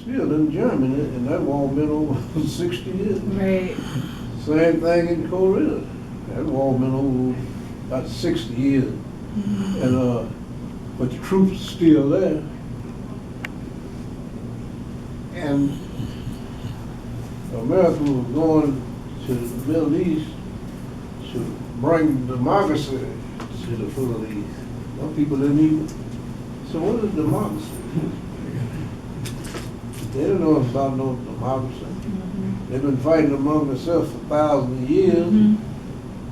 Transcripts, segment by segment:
still in Germany, and that war been over 60 years. Right. Same thing in Korea. That war been over about 60 years. And but the troops are still there. And America was going to the Middle East to bring democracy to the Middle East. Some people didn't even. So what is democracy? They don't know about no democracy. They've been fighting among themselves for thousands of years.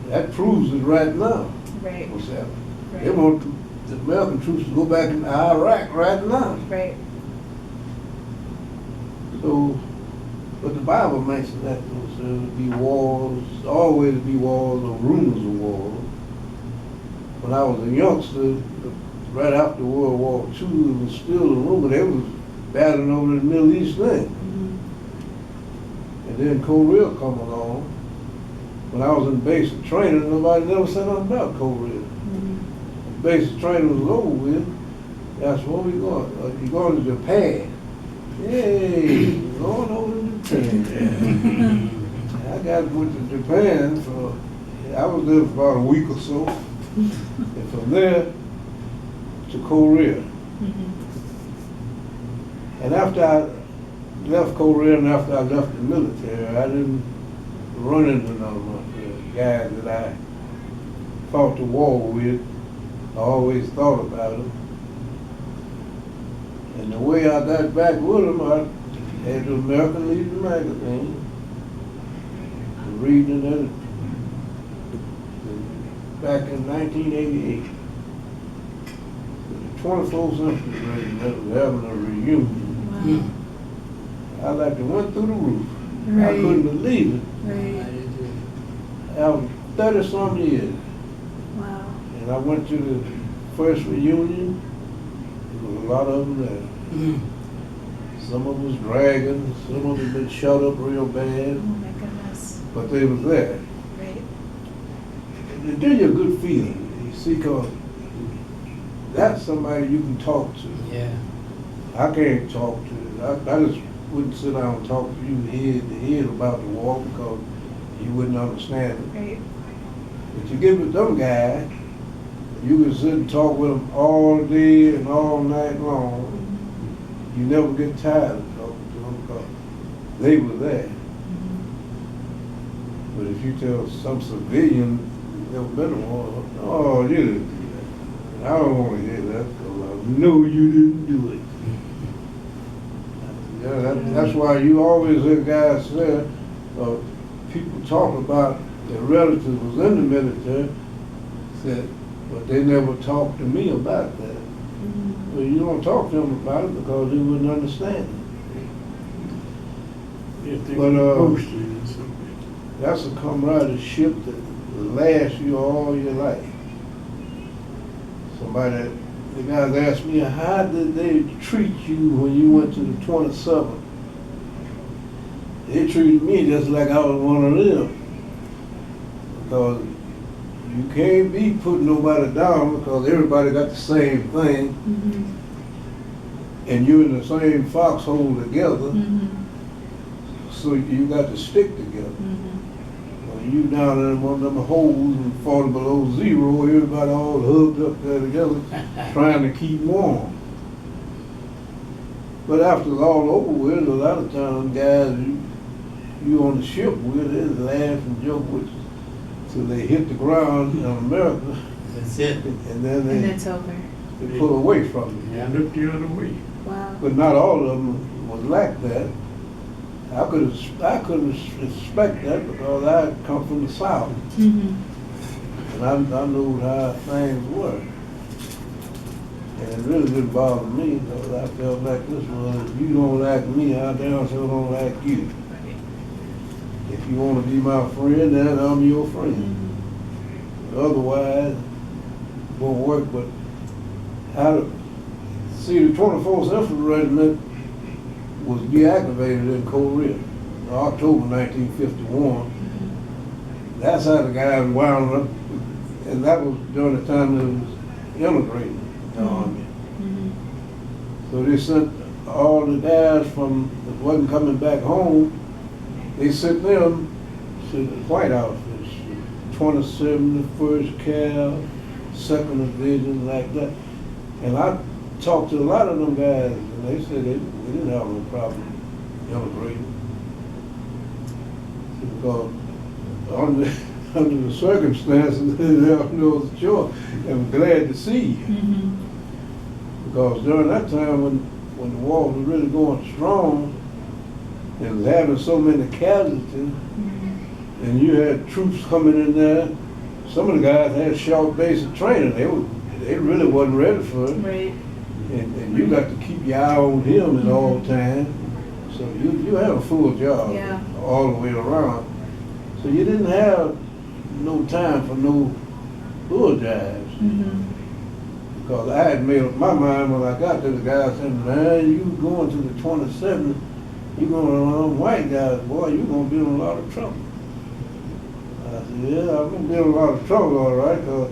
That proves it right now. Right. What's happening? Right. They want the American troops to go back in Iraq right now. Right. So, but the Bible mentions that there would be wars, always be wars or rumors of wars. When I was a youngster, right after World War II, it was still a rumor they was battling over the Middle East thing. And then Korea come along. When I was in basic training, nobody never said nothing about Korea. Basic training was over with. That's where we going. You're going to Japan. Yay, going over to Japan. I got went to Japan for, I was there for about a week or so. And from there to Korea. And after I left Korea and after I left the military, I didn't run into none of my guys that I fought the war with. I always thought about them. And the way I got back with them, I had the American Legion magazine, reading it back in 1988. The 24th Infantry Regiment was having a reunion. Wow. I like to went through the roof. Right. I couldn't believe it. Right. After 30-some years. Wow. And I went to the first reunion. There was a lot of them there. Some of them was dragging, some of them been shut up real bad, Oh my goodness. but they was there. Right. It gives you a good feeling, you see, because that's somebody you can talk to. Yeah. I can't talk to, I just wouldn't sit down and talk to you head to head about the war because you wouldn't understand it. Right. But you get with them guys, you can sit and talk with them all day and all night long. You never get tired of talking to them because they were there. But if you tell some civilian never been to war, oh, you didn't do that. I don't want to hear that because I know you didn't do it. Yeah, that's why you always hear guys say, people talk about their relatives was in the military, said, but they never talked to me about that. Well, you don't talk to them about it because they wouldn't understand it. If they But, were posted or something. That's a camaraderie that will last you all your life. The guys asked me, how did they treat you when you went to the 27th? They treated me just like I was one of them. Because you can't be putting nobody down because everybody got the same thing. And you're in the same foxhole together. So you got to stick together. When you down in one of them holes and falling below zero, everybody all hugged up there together, trying to keep warm. But after it's all over with, a lot of times guys you on the ship with, they laugh and joke with you till they hit the ground in America. That's it. And then And it's over. they pull away from you. And look the other way. Wow. But not all of them was like that. I couldn't expect that because I come from the South. And I knew how things were. And it really didn't bother me because I felt like this was, if you don't like me, I damn sure don't like you. If you want to be my friend, then I'm your friend. Otherwise, it won't work. But see, the 24th Infantry Regiment was deactivated in Korea in October 1951. That's how the guys wound up, and that was during the time they was integrating the army. So they sent all the guys from that wasn't coming back home, they sent them to the White Outfits, 27th, 1st Cal, 2nd Division, like that. And I talked to a lot of them guys, and they said they didn't have no problem immigrating. Because under the circumstances, they have no choice. I'm glad to see you. Mm-hmm. Because during that time when the war was really going strong, and was having so many casualties, and you had troops coming in there, some of the guys had short basic training. They really wasn't ready for it. Right. And you got to keep your eye on him at all times. So you had a full job all the way around. So you didn't have no time for no bull jives. Mm-hmm. Because I had made up my mind when I got there, the guy said, man, you going to the 27th, you going around white guys, boy, you going to be in a lot of trouble. I said, yeah, I'm going to be in a lot of trouble, all right, because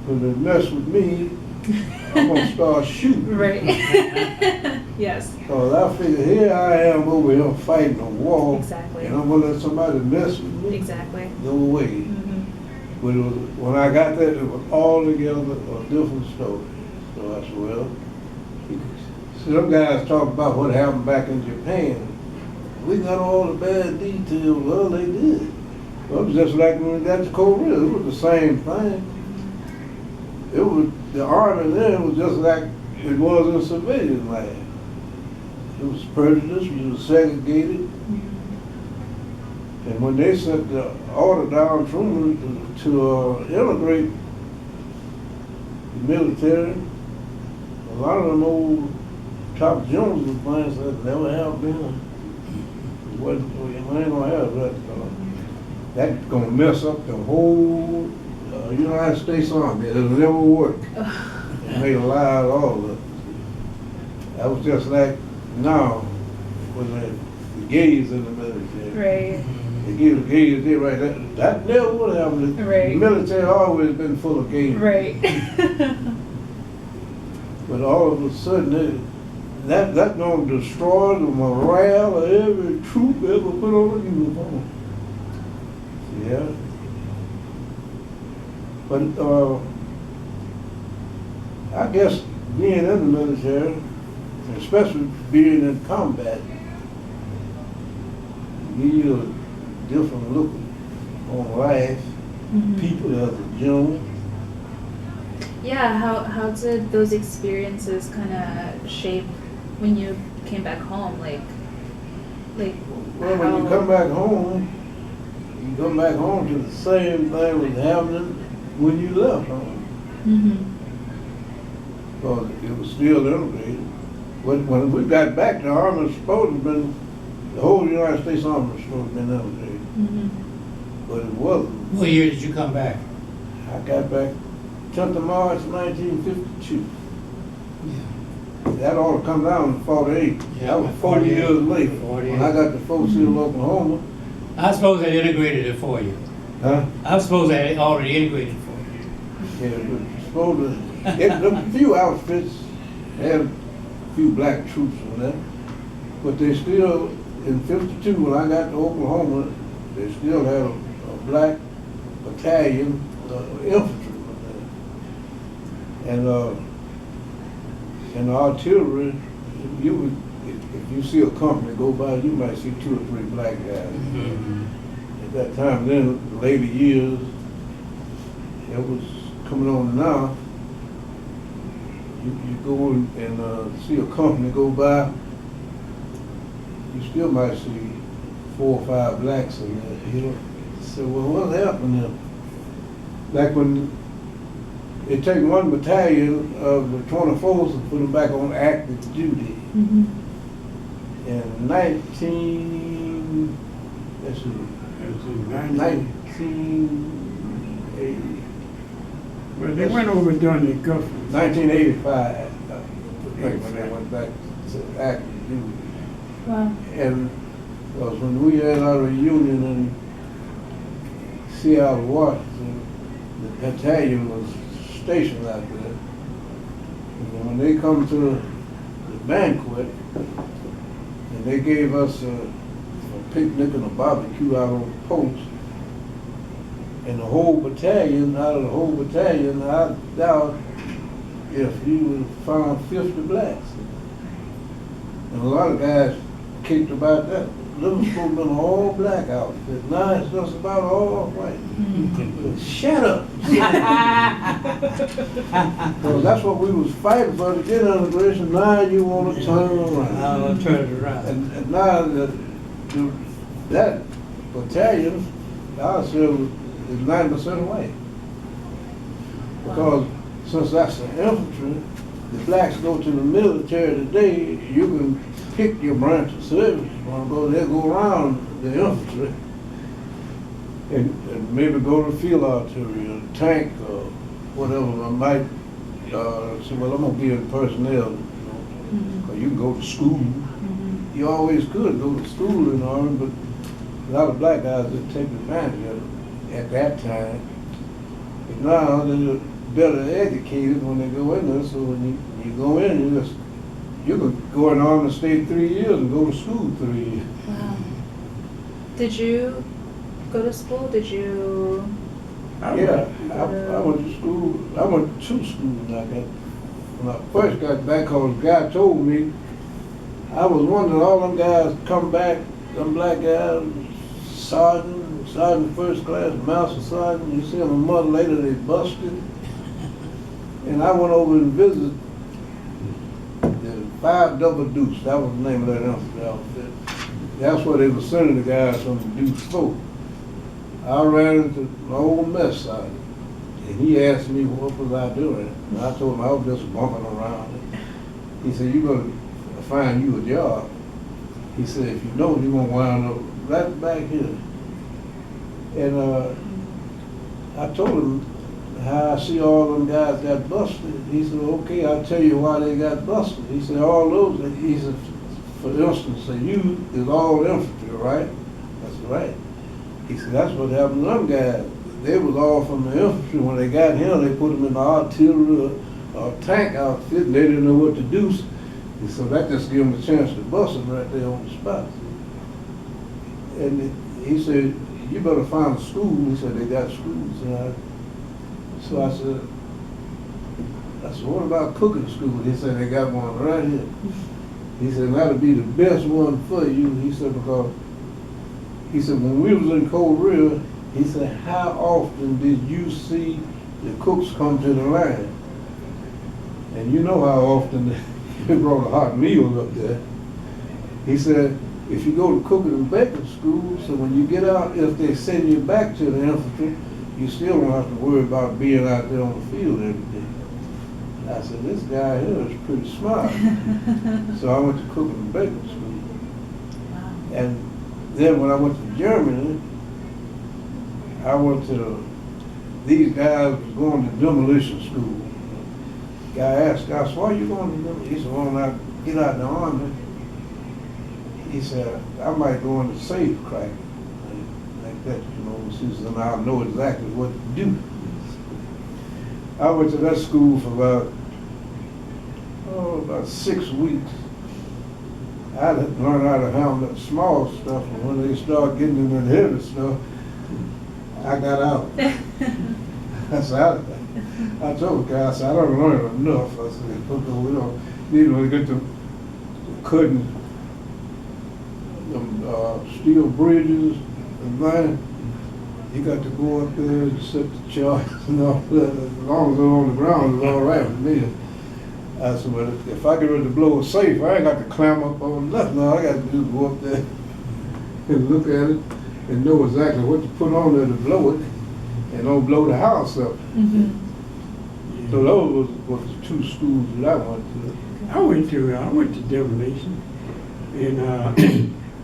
when they mess with me, I'm going to start shooting. Right. Yes. Because I figure here I am over here fighting a war. Exactly. And I'm going to let somebody mess with me? Exactly. No way. Mm-hmm. But when I got there, it was all together a different story. So I said, well, some guys talk about what happened back in Japan. We got all the bad details. Well, they did. Well, it was just like when we got to Korea. It was the same thing. It was, the army then was just like it was in civilian land. It was prejudice, it was segregated. And when they sent the order down Truman to integrate the military, a lot of them old top generals and things that never have been. We ain't gonna have that. That's gonna mess up the whole United States Army. It'll never work. It made a lie of all of it. That was just like now when the gays in the military. Right. They give the gays there right. That never would happen. Right. The military always been full of gays. Right. But all of a sudden, that's going to destroy the morale of every troop ever put on a uniform. Yeah. But I guess being in the military, especially being in combat, give you a different look on life, people as a general. Yeah, how did those experiences kind of shape when you came back home? Like Well, when you come back home to the same thing was happening when you left home. Because it was still integrated. When we got back, the Army was supposed to have been, the whole United States Army was supposed to have been integrated. But it wasn't. What year did you come back? I got back 10th of March 1952. Yeah. That ought to come down in 48. Yeah, That was 40 years later. 48. When I got to Fort Sill, Oklahoma. I suppose they integrated it for you. Huh? I suppose they already integrated it for you. Yeah, it was supposed to, a few outfits had a few black troops in there, but they still, in 52, when I got to Oklahoma, they still had a black battalion, infantry in there. And the artillery, if you see a company go by, you might see 2 or 3 black guys. At that time, then, the later years, it was coming on now. You go and see a company go by, you still might see 4 or 5 blacks in there. You know, so well, what's happening? Like when they take 1 battalion of the 24th and put them back on active duty. In 1980. Well, they went over during the Gulf. 1985, I think, when they went back to active duty. Wow. And because when we had our reunion in Seattle, Washington, the battalion was stationed out there. And when they come to the banquet, and they gave us a picnic and a barbecue out on the post. And the whole battalion, out of the whole battalion, I doubt if you would find 50 blacks. And a lot of guys kicked about that. Liverpool been all black outfit. Now it's just about all white. Shut up. Because that's what we was fighting for, to get integration. Now you want to turn around. I'll turn it around. And now that battalion, I say, is 90% white. Because since that's the infantry, the blacks go to the military today, you can pick your branch of service. They'll go around the infantry and maybe go to field artillery or tank or whatever. I might say, well, I'm going to be in personnel, or you can go to school. You always could go to school in the Army, but a lot of black guys didn't take advantage of it at that time. But now they're better educated when they go in there, so when you go in, you could go in the Army and stay 3 years and go to school 3 years. Wow. Did you go to school? Did you? I went to school. I went to school when I first got back, because the guy told me, I was wondering, all them guys come back, them black guys, sergeant first class, master sergeant, you see them a month later, they busted. And I went over and visited the 5 Double Deuce, that was the name of that outfit. That's where they were sending the guys from the Deuce 4. I ran into an old mess sergeant, and he asked me what was I doing. And I told him I was just bumping around. He said, you're going to find you a job. He said, if you don't, you're going to wind up right back here. And I told him how I see all them guys got busted. He said, okay, I'll tell you why they got busted. He said, all those, he said, for instance, you is all infantry, right? That's right. He said, that's what happened to them guys. They was all from the infantry. When they got here, they put them in the artillery or tank outfit, and they didn't know what to do. So that just gave them a chance to bust them right there on the spot. And he said, you better find a school. He said, they got schools. So I said, what about cooking school? He said, they got one right here. He said, that'll be the best one for you. He said, because, he said, when we was in Korea, he said, how often did you see the cooks come to the line? And you know how often they brought a hot meal up there. He said, if you go to cooking and baking school, so when you get out, if they send you back to the infantry, you still don't have to worry about being out there on the field every day. I said, this guy here is pretty smart. So I went to cooking and baking school. Wow. And then when I went to Germany, I went to, these guys was going to demolition school. Guy asked, I said, why are you going to demolition? He said, well, when I get out of the Army, he said, I might go into safe cracking. Like that, you know, he said, and I'll know exactly what to do. I went to that school for about 6 weeks. I didn't learn how to handle that small stuff, and when they started getting into the heavy stuff, I got out. I said, I told the guy, I said, I don't learn enough. I said, okay, we don't need to get to cutting them steel bridges and then you got to go up there and set the charts and all that. As long as they're on the ground, it's all right with me. I said, well, if I get ready to blow a safe, I ain't got to climb up on nothing. All I got to do is go up there and look at it and know exactly what to put on there to blow it and don't blow the house up. Mm-hmm. So those was the 2 schools that I went to. I went to demolition, and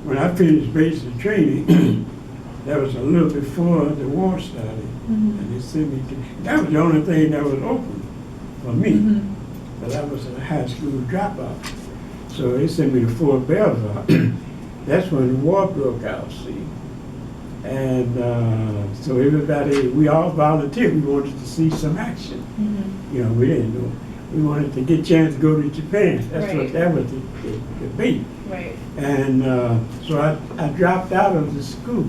when I finished basic training, that was a little before the war started, and they sent me to. That was the only thing that was open for me, but I was a high school dropout, so they sent me to Fort Belvoir. That's when the war broke out, see, and so everybody, we all volunteered. We wanted to see some action. You know, we didn't know. We wanted to get a chance to go to Japan. That's Right. what that was the bait. Right. And so I dropped out of the school.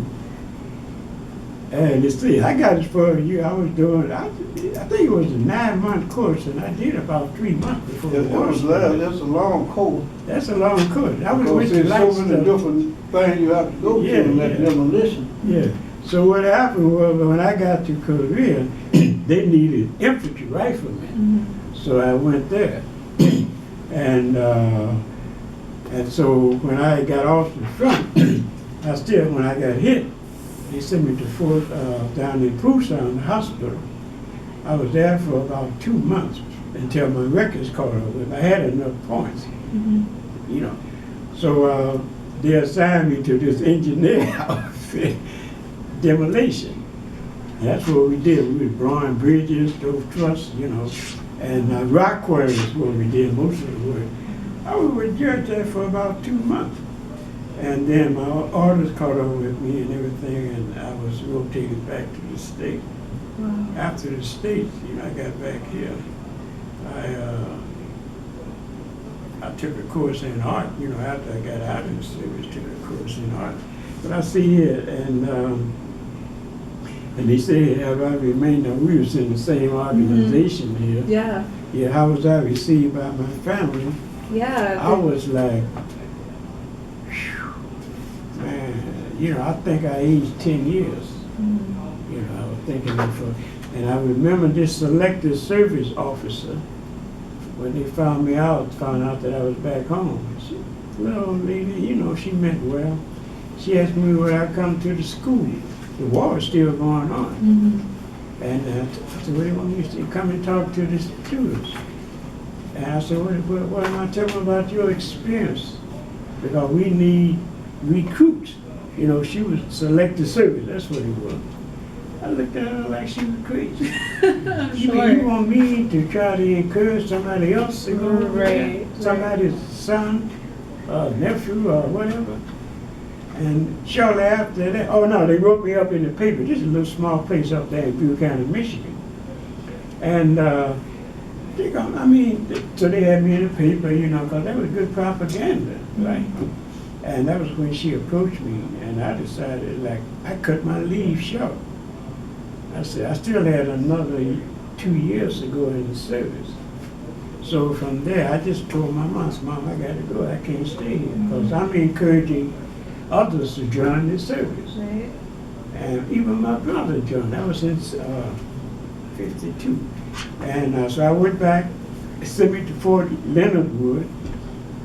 And you see, I got as far as I was doing, I think it was a 9-month course, and I did about 3 months before the war started. That's a long course. That's a long course. I was Because with the there's light so many stuff. different things you have to go Yeah, through in that yeah. demolition. Yeah. So what happened was when I got to Korea, they needed infantry riflemen. Mhm. So I went there. And so when I got off the front, when I got hit, they sent me to Fort down in Busan, the hospital. I was there for about 2 months until my records caught up with. I had enough points, Mhm. you know. So they assigned me to this engineer outfit, demolition. And that's what we did. We were drawing bridges, those truss, you know, and rock quarries is what we did most of the work. I was with George there for about 2 months. And then my orders caught up with me and everything, and I was rotated back to the state. Wow. After the States, I got back here. I took a course in art, after I got out of the service, took a course in art. But I see it, and they say, have I remained, now we was in the same organization here. Yeah. Yeah, how was I received by my family? Yeah. I was like, phew, man, I think I aged 10 years. Mhm. I was thinking and I remember this selective service officer, when they found out that I was back home. She, little lady, she meant well. She asked me would I come to the school. The war was still going on. Mhm. And I said, what do you want me to say? Come and talk to the students. And I said, what am I telling about your experience? Because we need recruits. She was selective service, that's what it was. I looked at her like she was crazy. I'm You sure. mean you want me to try to encourage somebody else to go over there? Right, Somebody's son, nephew, or whatever? And shortly after that, oh no, they wrote me up in the paper. This is a little small place up there in Buchanan, Michigan. And so they had me in the paper, because that was good propaganda, right? And that was when she approached me, and I decided, I cut my leave short. I said, I still had another 2 years to go in the service. So from there, I just told my mom, I got to go, I can't stay here, because I'm encouraging others to join the service. Right. And even my brother joined, that was in 52. And so I went back, sent me to Fort Leonard Wood,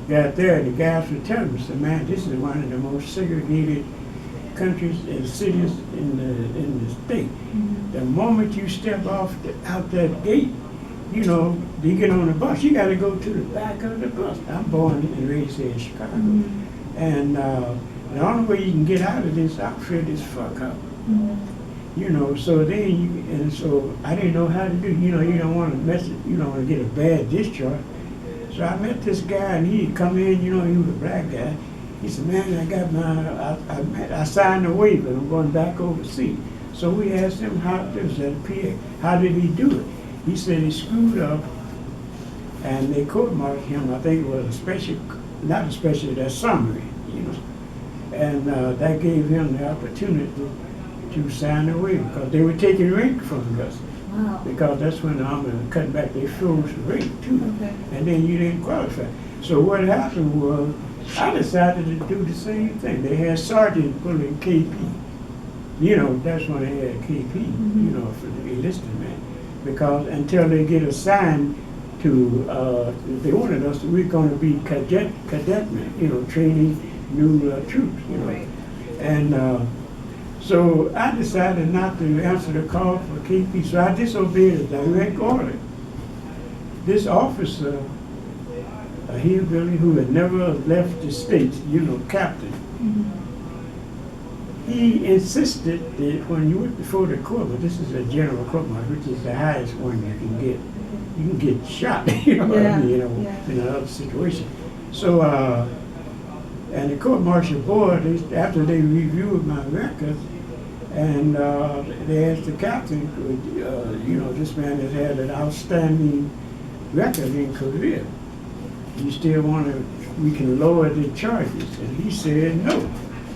got there, the guys were telling me, said, man, this is one of the most segregated countries and cities in the state. Mhm. The moment you step out that gate, you get on the bus, you got to go to the back of the bus. I'm born and raised in Chicago. Mhm. And the only way you can get out of this outfit is fuck up. Mhm. So then so I didn't know how to do, you don't want to mess it, you don't want to get a bad discharge. So I met this guy, and he come in, he was a black guy. He said, man, I signed a waiver, I'm going back overseas. So we asked him how did he do it? He said he screwed up, and they court-martialed him. I think it was that summary, And that gave him the opportunity to sign a waiver, because they were taking rank from us. Wow. Because that's when the army was cutting back, they froze the rate too. Okay. And then you didn't qualify. So what happened was, I decided to do the same thing. They had sergeant pulling KP. That's when they had KP, for the enlisted men. Because until they get assigned to, they wanted us, we're going to be cadetmen, training new troops, Right. And so I decided not to answer the call for KP, so I disobeyed a direct order. This officer, a hillbilly who had never left the States, captain, Mhm. he insisted that when you went before the court, but this is a general court martial, which is the highest one you can get. You can get shot, what I mean, Yeah. in another situation. So, and the court martial board, after they reviewed my records, and they asked the captain, this man has had an outstanding record in Korea. You still want to, we can lower the charges. And he said no.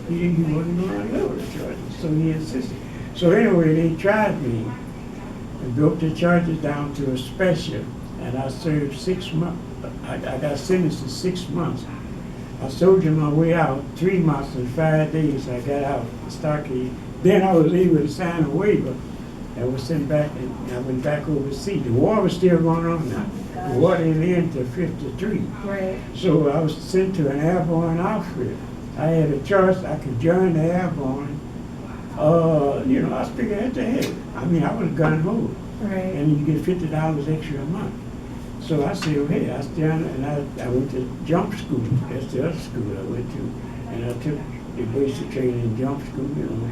He wasn't going to lower the charges, so he insisted. So anyway, they tried me and broke the charges down to a special, and I served 6 months. I got sentenced to 6 months. I soldiered my way out, 3 months and 5 days. I got out Starkey. Then I was able to sign a waiver. I was sent back, and I went back overseas. The war was still going on now. The war didn't end till 53. Right. So I was sent to an airborne outfit. I had a choice. I could join the airborne. You know, I was figuring at the head. I mean, I was gun-ho. Right. And you get $50 extra a month. So I said, okay, I stand, and I went to jump school. That's the other school I went to. And I took the basic training in jump school, you know.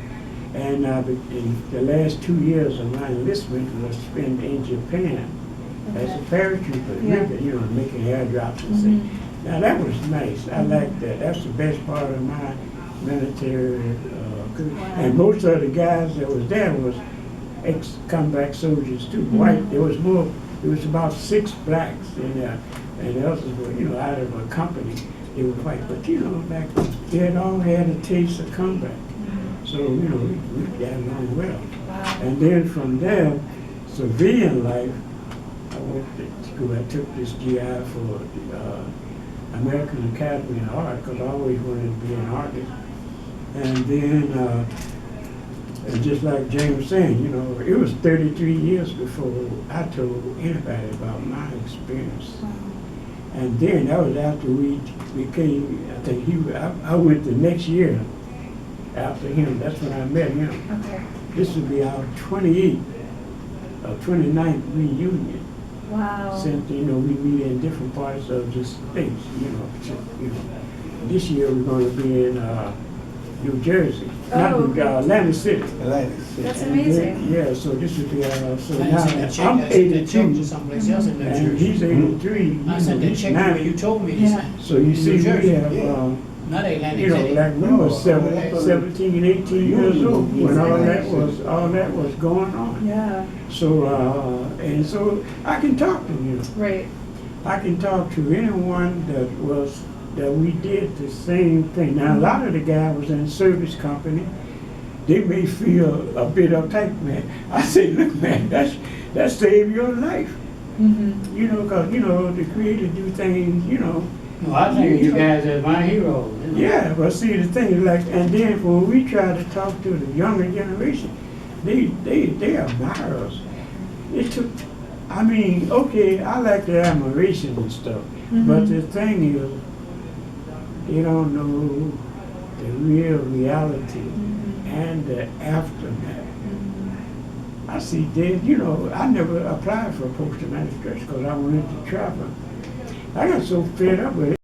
And in the last 2 years of my enlistment was spent in Japan as a paratrooper, you know, making airdrops and things. Now that was nice. I liked that. That's the best part of my military career. And most of the guys that was there was ex-combat soldiers too. White. There was more. There was about 6 blacks in there, and the others were, you know, out of a company. They were white, but you know, back they had all had a taste of combat. So, you know, we got along well. Wow. And then from there, civilian life, I went to school. I took this GI for the American Academy of Art, because I always wanted to be an artist. And then, and just like James was saying, you know, it was 33 years before I told anybody about my experience. Wow. And then that was after we became, I think I went the next year after him. That's when I met him. Okay. This would be our 28th or 29th reunion. Wow. Since, you know, we meet in different parts of the states, you know. This year we're going to be in New Jersey, not Oh, New, Atlantic City. Atlantic City. That's And amazing. then, yeah, so this would be so I now sent that check, I'm I sent that check 82 to someplace else in New and Jersey. he's 83. I sent that he's check where 90. you told me to Yeah. send. So you see, New Jersey, we have, yeah. Not Atlantic you know, City. like we were Oh, 17, 18 years old when all that was going on. Yeah. So and so I can talk to you. Right. I can talk to anyone that we did the same thing. Now a lot of the guys was in service company. They may feel a bit uptight, man. I say, look, man, that saved your life. Mm-hmm. You know, because, you know, the Creator do things, you know. No, I think you guys are my heroes. You know? Yeah, but see, the thing is like, and then when we try to talk to the younger generation, they admire us. It took, I mean, okay, I like the admiration and stuff, but the thing is, they don't know the real reality and the aftermath. I see dead, you know, I never applied for post-traumatic stress because I wanted to travel. I got so fed up with it.